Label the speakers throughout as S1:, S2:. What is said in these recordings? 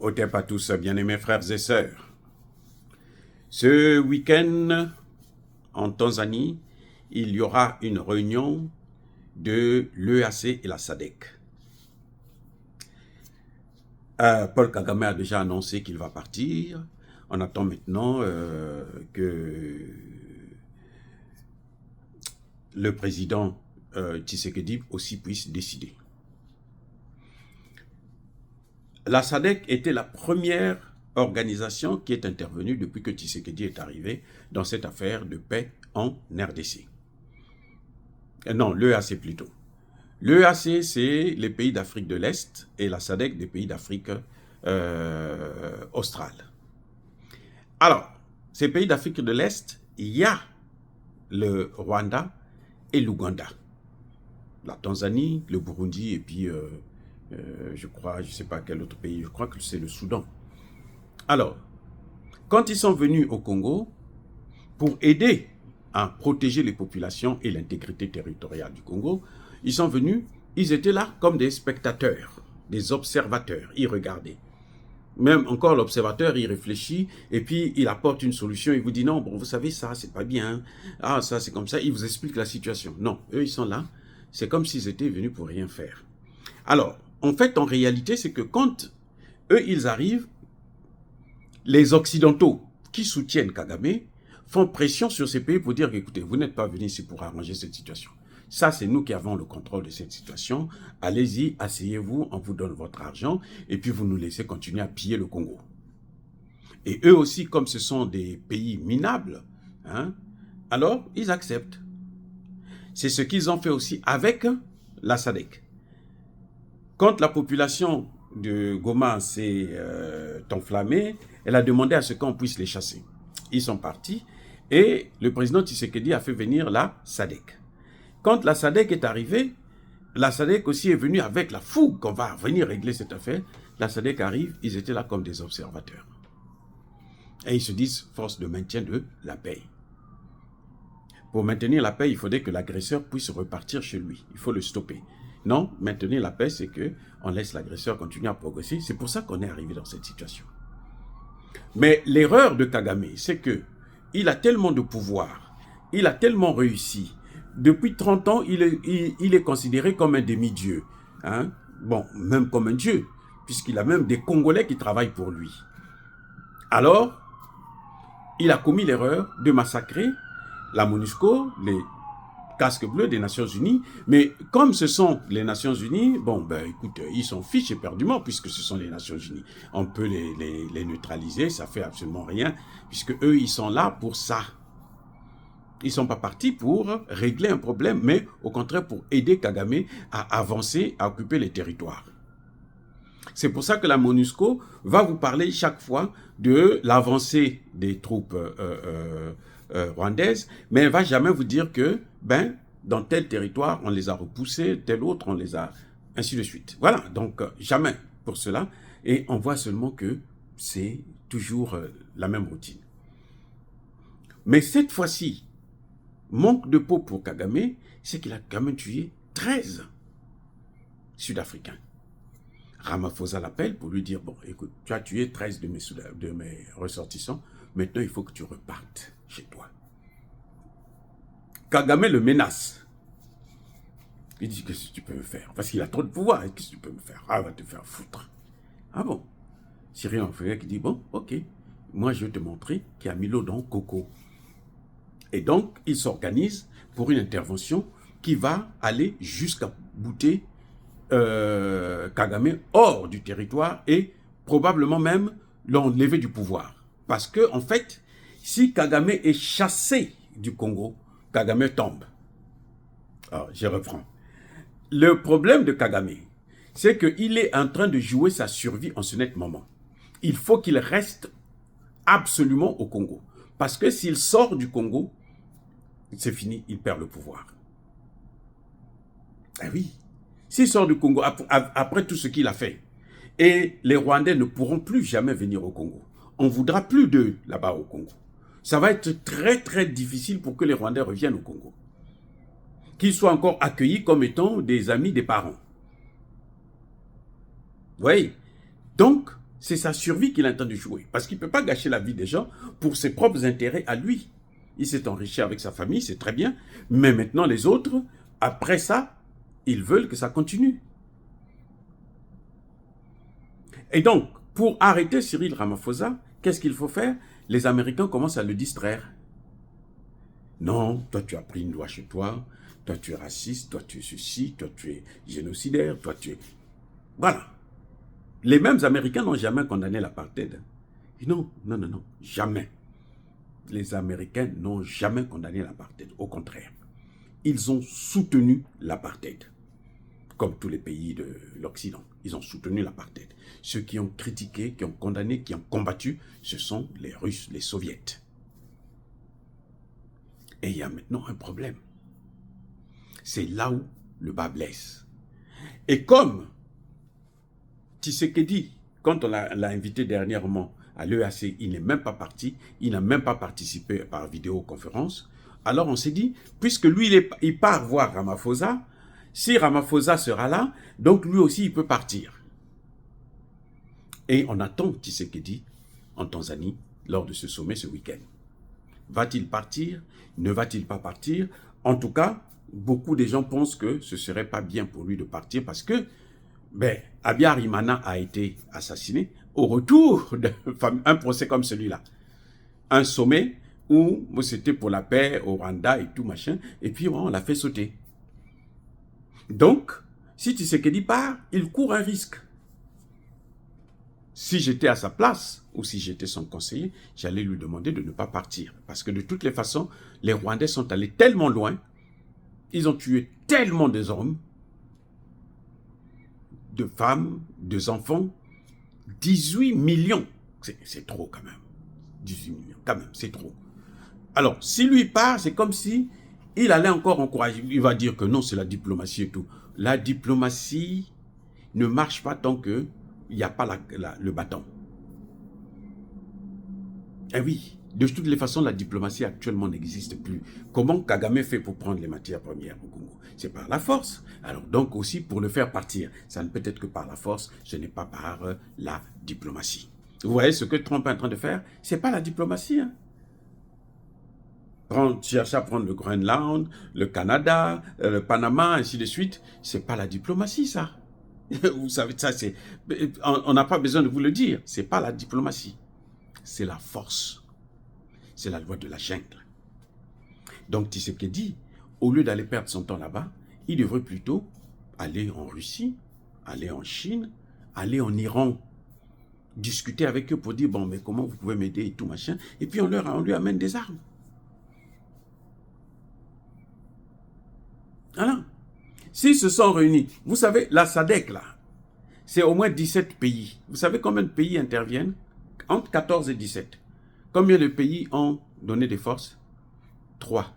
S1: Otep à tous, bien-aimés frères et sœurs. Ce week-end, en Tanzanie, il y aura une réunion de l'EAC et la SADC. Paul Kagame a déjà annoncé qu'il va partir. On attend maintenant que le président Tshisekedi aussi puisse décider. La SADC était la première organisation qui est intervenue depuis que Tshisekedi est arrivé dans cette affaire de paix en RDC. Non, l'EAC plutôt. L'EAC, c'est les pays d'Afrique de l'Est et la SADC des pays d'Afrique australe. Alors, ces pays d'Afrique de l'Est, il y a le Rwanda et l'Ouganda. La Tanzanie, le Burundi et puis je crois, je ne sais pas quel autre pays, je crois que c'est le Soudan. Alors, quand ils sont venus au Congo, pour aider à protéger les populations et l'intégrité territoriale du Congo, ils sont venus, ils étaient là comme des spectateurs, des observateurs, ils regardaient. Même encore l'observateur, il réfléchit et puis il apporte une solution, il vous dit non, bon, vous savez, ça, c'est pas bien, ah, ça, c'est comme ça, il vous explique la situation. Non, eux, ils sont là, c'est comme s'ils étaient venus pour rien faire. Alors, en fait, en réalité, c'est que quand eux, ils arrivent, les Occidentaux qui soutiennent Kagame font pression sur ces pays pour dire, écoutez, vous n'êtes pas venus ici pour arranger cette situation. Ça, c'est nous qui avons le contrôle de cette situation. Allez-y, asseyez-vous, on vous donne votre argent et puis vous nous laissez continuer à piller le Congo. Et eux aussi, comme ce sont des pays minables, hein, alors ils acceptent. C'est ce qu'ils ont fait aussi avec la SADC. Quand la population de Goma s'est enflammée, elle a demandé à ce qu'on puisse les chasser. Ils sont partis et le président Tshisekedi a fait venir la SADC. Quand la SADC est arrivée, la SADC aussi est venue avec la fougue qu'on va venir régler cette affaire. La SADC arrive, ils étaient là comme des observateurs. Et ils se disent force de maintien de la paix. Pour maintenir la paix, il faudrait que l'agresseur puisse repartir chez lui. Il faut le stopper. Non, maintenir la paix, c'est qu'on laisse l'agresseur continuer à progresser. C'est pour ça qu'on est arrivé dans cette situation. Mais l'erreur de Kagame, c'est qu'il a tellement de pouvoir, il a tellement réussi. Depuis 30 ans, il est considéré comme un demi-dieu. Hein? Bon, même comme un dieu, puisqu'il a même des Congolais qui travaillent pour lui. Alors, il a commis l'erreur de massacrer la MONUSCO, les casques bleus des Nations Unies, mais comme ce sont les Nations Unies, bon, ben écoute, ils s'en fichent éperdument puisque ce sont les Nations Unies. On peut les neutraliser, ça fait absolument rien, puisque eux, ils sont là pour ça. Ils ne sont pas partis pour régler un problème, mais au contraire pour aider Kagame à avancer, à occuper les territoires. C'est pour ça que la MONUSCO va vous parler chaque fois de l'avancée des troupes rwandaises, mais elle ne va jamais vous dire que, ben, dans tel territoire, on les a repoussés, tel autre, on les a, ainsi de suite. Voilà, donc jamais pour cela. Et on voit seulement que c'est toujours la même routine. Mais cette fois-ci, manque de peau pour Kagame, c'est qu'il a quand même tué 13 Sud-Africains. Ramaphosa l'appelle pour lui dire, bon, écoute, tu as tué 13 de mes ressortissants, maintenant il faut que tu repartes chez toi. Kagame le menace. Il dit, qu'est-ce que tu peux me faire? Parce qu'il a trop de pouvoir, qu'est-ce que tu peux me faire? Ah, il va te faire foutre. Ah bon? Cyril Hanouna qui dit, bon, ok, moi je vais te montrer qu'il y a Milo dans Coco. Et donc, il s'organise pour une intervention qui va aller jusqu'à bouter Kagame hors du territoire et probablement même l'enlever du pouvoir. Parce que, en fait, si Kagame est chassé du Congo, Kagame tombe. Alors, je reprends. Le problème de Kagame, c'est qu'il est en train de jouer sa survie en ce net moment. Il faut qu'il reste absolument au Congo. Parce que s'il sort du Congo, c'est fini, il perd le pouvoir. Ah oui. S'il sort du Congo, après tout ce qu'il a fait, et les Rwandais ne pourront plus jamais venir au Congo. On ne voudra plus d'eux là-bas au Congo. Ça va être très très difficile pour que les Rwandais reviennent au Congo. Qu'ils soient encore accueillis comme étant des amis des parents. Vous voyez? Donc, C'est sa survie qu'il entend de jouer. Parce qu'il ne peut pas gâcher la vie des gens pour ses propres intérêts à lui. Il s'est enrichi avec sa famille, c'est très bien. Mais maintenant, les autres, après ça, ils veulent que ça continue. Et donc, pour arrêter Cyril Ramaphosa, qu'est-ce qu'il faut faire? Les Américains commencent à le distraire. Non, toi tu as pris une loi chez toi, toi tu es raciste, toi tu es ceci, toi tu es génocidaire, toi tu es... Voilà. Les mêmes Américains n'ont jamais condamné l'apartheid. Non, non, non, non, jamais. Les Américains n'ont jamais condamné l'apartheid. Au contraire, ils ont soutenu l'apartheid. Comme tous les pays de l'Occident, ils ont soutenu l'apartheid. Ceux qui ont critiqué, qui ont condamné, qui ont combattu, ce sont les Russes, les Soviétiques. Et il y a maintenant un problème. C'est là où le bas blesse. Et comme Tshisekedi, quand on l'a invité dernièrement à l'EAC, il n'est même pas parti, il n'a même pas participé par vidéoconférence. Alors on s'est dit, puisque lui, il part voir Ramaphosa, si Ramaphosa sera là, donc lui aussi, il peut partir. Et on attend Tshisekedi en Tanzanie lors de ce sommet ce week-end. Va-t-il partir? Ne va-t-il pas partir? En tout cas, beaucoup de gens pensent que ce ne serait pas bien pour lui de partir parce que Abiyarimana a été assassiné au retour d'un procès comme celui-là. Un sommet où c'était pour la paix au Rwanda et tout machin, et puis on l'a fait sauter. Donc, si Tshisekedi part, il court un risque. Si j'étais à sa place, ou si j'étais son conseiller, j'allais lui demander de ne pas partir. Parce que de toutes les façons, les Rwandais sont allés tellement loin, ils ont tué tellement des hommes, de femmes, des enfants, 18 millions. C'est trop quand même. 18 millions, quand même, c'est trop. Alors, si lui part, c'est comme si il allait encore encourager. Il va dire que non, c'est la diplomatie et tout. La diplomatie ne marche pas tant qu'il n'y a pas le bâton. Eh oui, de toutes les façons, la diplomatie actuellement n'existe plus. Comment Kagame fait pour prendre les matières premières au Congo? C'est par la force. Alors donc aussi, pour le faire partir, ça ne peut être que par la force, ce n'est pas par la diplomatie. Vous voyez ce que Trump est en train de faire? Ce n'est pas la diplomatie. Hein? Chercher à prendre le Groenland, le Canada, le Panama, ainsi de suite. Ce n'est pas la diplomatie, ça. Vous savez, ça, c'est... On n'a pas besoin de vous le dire. Ce n'est pas la diplomatie. C'est la force. C'est la loi de la jungle. Donc Tshisekedi, au lieu d'aller perdre son temps là-bas, il devrait plutôt aller en Russie, aller en Chine, aller en Iran, discuter avec eux pour dire, bon, mais comment vous pouvez m'aider et tout machin, et puis on lui amène des armes. Voilà. S'ils se sont réunis, vous savez, la SADC là, c'est au moins 17 pays. Vous savez combien de pays interviennent? Entre 14 et 17. Combien de pays ont donné des forces? 3.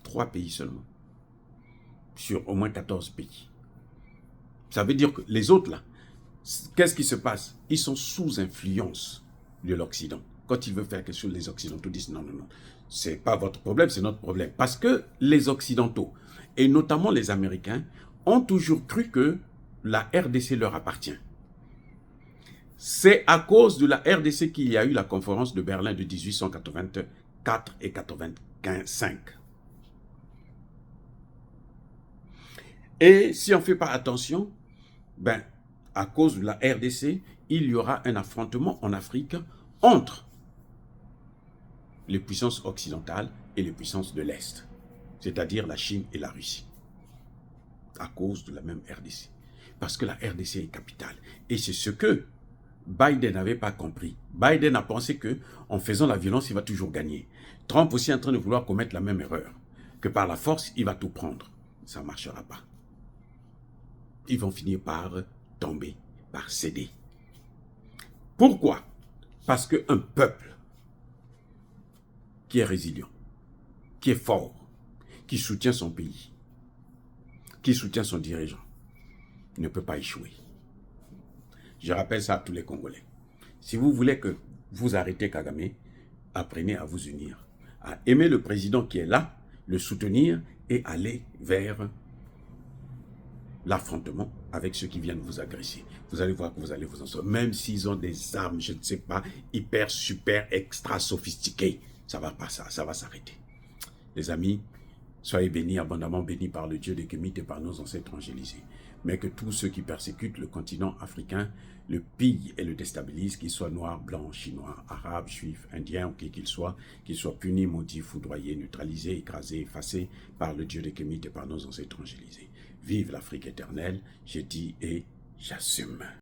S1: 3 pays seulement. Sur au moins 14 pays. Ça veut dire que les autres là, qu'est-ce qui se passe? Ils sont sous influence de l'Occident. Quand ils veulent faire quelque chose, les Occidentaux disent non, non, non. C'est pas votre problème, c'est notre problème. Parce que les Occidentaux, et notamment les Américains, ont toujours cru que la RDC leur appartient. C'est à cause de la RDC qu'il y a eu la conférence de Berlin de 1884 et 1885. Et si on ne fait pas attention, à cause de la RDC, il y aura un affrontement en Afrique entre les puissances occidentales et les puissances de l'Est, c'est-à-dire la Chine et la Russie, à cause de la même RDC. Parce que la RDC est capitale. Et c'est ce que Biden n'avait pas compris. Biden a pensé qu'en faisant la violence, il va toujours gagner. Trump aussi est en train de vouloir commettre la même erreur, que par la force, il va tout prendre. Ça ne marchera pas. Ils vont finir par tomber, par céder. Pourquoi? Parce qu'un peuple qui est résilient, qui est fort, qui soutient son pays, qui soutient son dirigeant, ne peut pas échouer. Je rappelle ça à tous les Congolais. Si vous voulez que vous arrêtez Kagame, apprenez à vous unir, à aimer le président qui est là, le soutenir et aller vers l'affrontement avec ceux qui viennent vous agresser. Vous allez voir que vous allez vous en sortir. Même s'ils ont des armes, je ne sais pas, hyper, super, extra sophistiquées, ça va pas ça va s'arrêter. Les amis, soyez bénis, abondamment bénis par le Dieu des Kémites et par nos ancêtres angélisés. Mais que tous ceux qui persécutent le continent africain le pillent et le déstabilisent, qu'ils soient noirs, blancs, chinois, arabes, juifs, indiens, ou qu'ils soient punis, maudits, foudroyés, neutralisés, écrasés, effacés par le Dieu des Kémites et par nos ancêtres angélisés. Vive l'Afrique éternelle, j'ai dit et j'assume.